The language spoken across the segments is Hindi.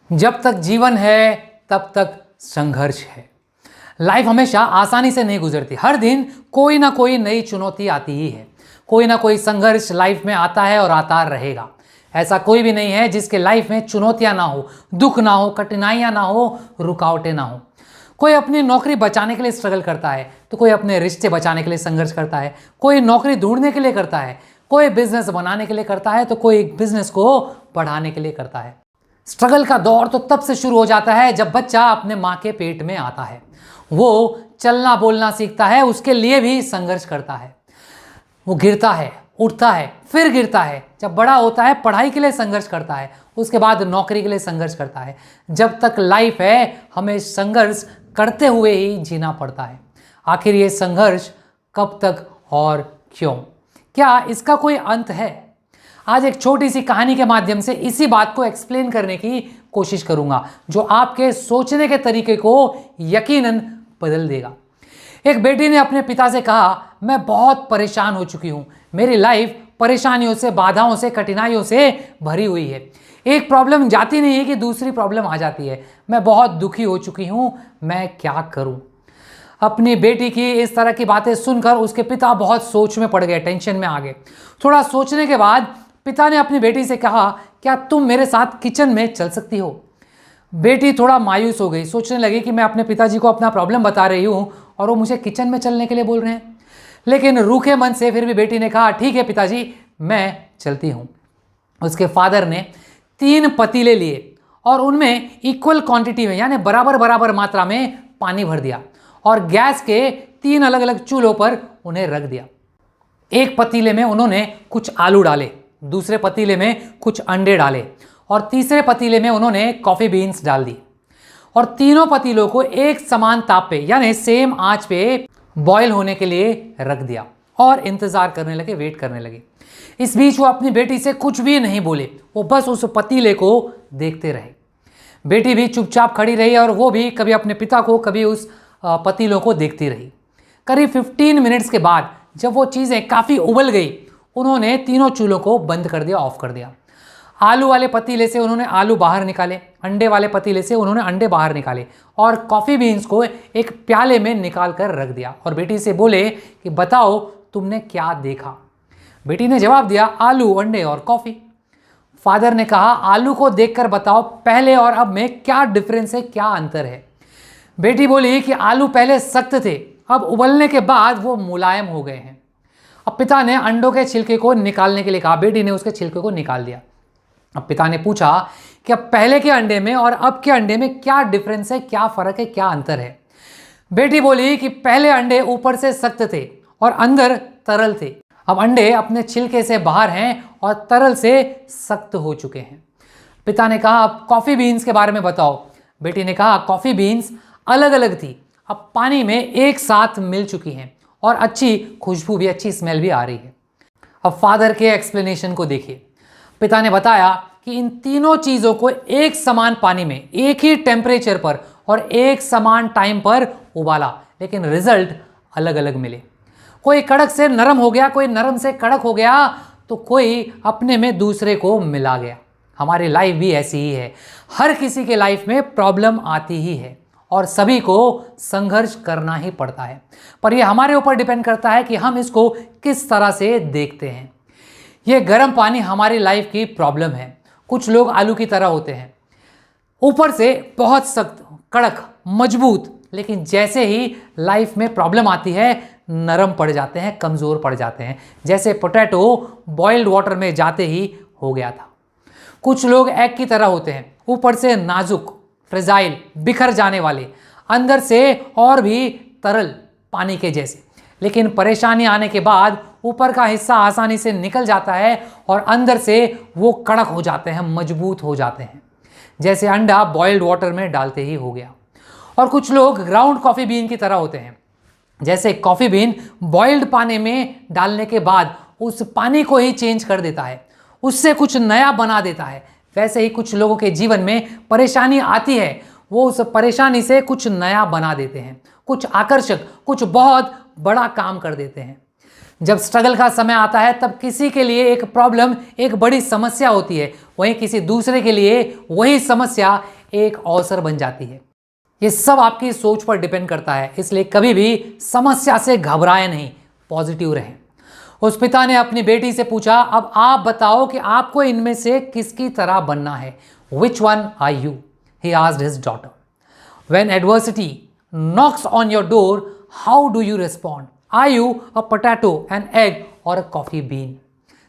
जब तक जीवन है तब तक संघर्ष है। लाइफ हमेशा आसानी से नहीं गुजरती। हर दिन कोई ना कोई नई चुनौती आती ही है। कोई ना कोई संघर्ष लाइफ में आता है और आता रहेगा। ऐसा कोई भी नहीं है जिसके लाइफ में चुनौतियां ना हो, दुख ना हो, कठिनाइयां ना हो, रुकावटें ना हो। कोई अपनी नौकरी बचाने के लिए स्ट्रगल करता है तो कोई अपने रिश्ते बचाने के लिए संघर्ष करता है, कोई नौकरी ढूंढने के लिए करता है, कोई बिजनेस बनाने के लिए करता है तो कोई बिजनेस को बढ़ाने के लिए करता है। स्ट्रगल का दौर तो तब से शुरू हो जाता है जब बच्चा अपने माँ के पेट में आता है। वो चलना बोलना सीखता है, उसके लिए भी संघर्ष करता है। वो गिरता है, उठता है, फिर गिरता है। जब बड़ा होता है पढ़ाई के लिए संघर्ष करता है, उसके बाद नौकरी के लिए संघर्ष करता है। जब तक लाइफ है हमें संघर्ष करते हुए ही जीना पड़ता है। आखिर ये संघर्ष कब तक और क्यों? क्या इसका कोई अंत है? आज एक छोटी सी कहानी के माध्यम से इसी बात को एक्सप्लेन करने की कोशिश करूंगा, जो आपके सोचने के तरीके को यकीनन बदल देगा। एक बेटी ने अपने पिता से कहा, मैं बहुत परेशान हो चुकी हूं। मेरी लाइफ परेशानियों से, बाधाओं से, कठिनाइयों से भरी हुई है। एक प्रॉब्लम जाती नहीं है कि दूसरी प्रॉब्लम आ जाती है। मैं बहुत दुखी हो चुकी हूं, मैं क्या करूं? अपनी बेटी की इस तरह की बातें सुनकर उसके पिता बहुत सोच में पड़ गए, टेंशन में आ गए। थोड़ा सोचने के बाद पिता ने अपनी बेटी से कहा, क्या तुम मेरे साथ किचन में चल सकती हो? बेटी थोड़ा मायूस हो गई, सोचने लगी कि मैं अपने पिताजी को अपना प्रॉब्लम बता रही हूं और वो मुझे किचन में चलने के लिए बोल रहे हैं। लेकिन रूखे मन से फिर भी बेटी ने कहा, ठीक है पिताजी, मैं चलती हूं। उसके फादर ने 3 पतीले लिए और उनमें इक्वल क्वांटिटी में, यानी बराबर बराबर मात्रा में पानी भर दिया और गैस के 3 अलग अलग चूल्हों पर उन्हें रख दिया। एक पतीले में उन्होंने कुछ आलू डाले, दूसरे पतीले में कुछ अंडे डाले और तीसरे पतीले में उन्होंने कॉफ़ी बीन्स डाल दी और तीनों पतीलों को एक समान ताप पे, यानी सेम आंच पे बॉयल होने के लिए रख दिया और इंतजार करने लगे, वेट करने लगे। इस बीच वो अपनी बेटी से कुछ भी नहीं बोले, वो बस उस पतीले को देखते रहे। बेटी भी चुपचाप खड़ी रही और वो भी कभी अपने पिता को, कभी उस पतीलों को देखती रही। करीब 15 मिनट्स के बाद जब वो चीज़ें काफ़ी उबल गई, उन्होंने तीनों चूल्हों को बंद कर दिया, ऑफ कर दिया। आलू वाले पतीले से उन्होंने आलू बाहर निकाले, अंडे वाले पतीले से उन्होंने अंडे बाहर निकाले और कॉफ़ी बीन्स को एक प्याले में निकाल कर रख दिया और बेटी से बोले कि बताओ तुमने क्या देखा? बेटी ने जवाब दिया, आलू, अंडे और कॉफ़ी। फादर ने कहा, आलू को देखकर बताओ पहले और अब में क्या डिफरेंस है, क्या अंतर है? बेटी बोली कि आलू पहले सख्त थे, अब उबलने के बाद वो मुलायम हो गए हैं। अब पिता ने अंडों के छिलके को निकालने के लिए कहा, बेटी ने उसके छिलके को निकाल दिया। अब पिता ने पूछा कि अब पहले के अंडे में और अब के अंडे में क्या डिफरेंस है, क्या फर्क है, क्या अंतर है? बेटी बोली कि पहले अंडे ऊपर से सख्त थे और अंदर तरल थे, अब अंडे अपने छिलके से बाहर हैं और तरल से सख्त हो चुके हैं। पिता ने कहा, अब कॉफ़ी बीन्स के बारे में बताओ। बेटी ने कहा, कॉफ़ी बीन्स अलग अलग थी, अब पानी में एक साथ मिल चुकी हैं और अच्छी खुशबू भी, अच्छी स्मेल भी आ रही है। अब फादर के एक्सप्लेनेशन को देखिए। पिता ने बताया कि इन तीनों चीज़ों को एक समान पानी में, एक ही टेम्परेचर पर और एक समान टाइम पर उबाला, लेकिन रिजल्ट अलग अलग मिले। कोई कड़क से नरम हो गया, कोई नरम से कड़क हो गया, तो कोई अपने में दूसरे को मिला गया। हमारी लाइफ भी ऐसी ही है। हर किसी के लाइफ में प्रॉब्लम आती ही है और सभी को संघर्ष करना ही पड़ता है, पर यह हमारे ऊपर डिपेंड करता है कि हम इसको किस तरह से देखते हैं। यह गर्म पानी हमारी लाइफ की प्रॉब्लम है। कुछ लोग आलू की तरह होते हैं, ऊपर से बहुत सख्त, कड़क, मजबूत, लेकिन जैसे ही लाइफ में प्रॉब्लम आती है नरम पड़ जाते हैं, कमज़ोर पड़ जाते हैं, जैसे पोटैटो बॉइल्ड वाटर में जाते ही हो गया था। कुछ लोग एग की तरह होते हैं, ऊपर से नाजुक, फ्रेजाइल, बिखर जाने वाले, अंदर से और भी तरल, पानी के जैसे, लेकिन परेशानी आने के बाद ऊपर का हिस्सा आसानी से निकल जाता है और अंदर से वो कड़क हो जाते हैं, मजबूत हो जाते हैं, जैसे अंडा बॉइल्ड वाटर में डालते ही हो गया। और कुछ लोग ग्राउंड कॉफ़ी बीन की तरह होते हैं, जैसे कॉफ़ी बीन बॉइल्ड पानी में डालने के बाद उस पानी को ही चेंज कर देता है, उससे कुछ नया बना देता है। वैसे ही कुछ लोगों के जीवन में परेशानी आती है, वो उस परेशानी से कुछ नया बना देते हैं, कुछ आकर्षक, कुछ बहुत बड़ा काम कर देते हैं। जब स्ट्रगल का समय आता है तब किसी के लिए एक प्रॉब्लम एक बड़ी समस्या होती है, वहीं किसी दूसरे के लिए वही समस्या एक अवसर बन जाती है। ये सब आपकी सोच पर डिपेंड करता है, इसलिए कभी भी समस्या से घबराएं नहीं, पॉजिटिव रहें। उस पिता ने अपनी बेटी से पूछा, अब आप बताओ कि आपको इनमें से किसकी तरह बनना है? Which one are you? He asked his daughter. When adversity knocks on your door, how do you respond? Are you a potato, an egg, or a coffee bean?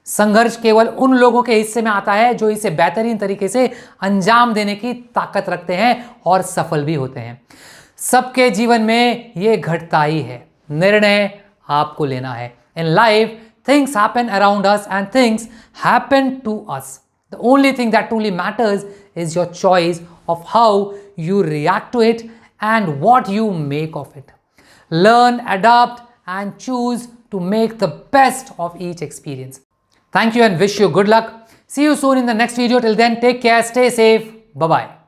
संघर्ष केवल उन लोगों के हिस्से में आता है जो इसे बेहतरीन तरीके से अंजाम देने की ताकत रखते हैं और सफल भी होते हैं। सबके जीवन में ये घटता ही है, निर्णय आपको लेना है। In life things happen around us and things happen to us. The only thing that truly matters is your choice of how you react to it and what you make of it. Learn, adapt, and choose to make the best of each experience. Thank you and wish you good luck. See you soon in the next video. Till then, take care, stay safe. Bye-bye.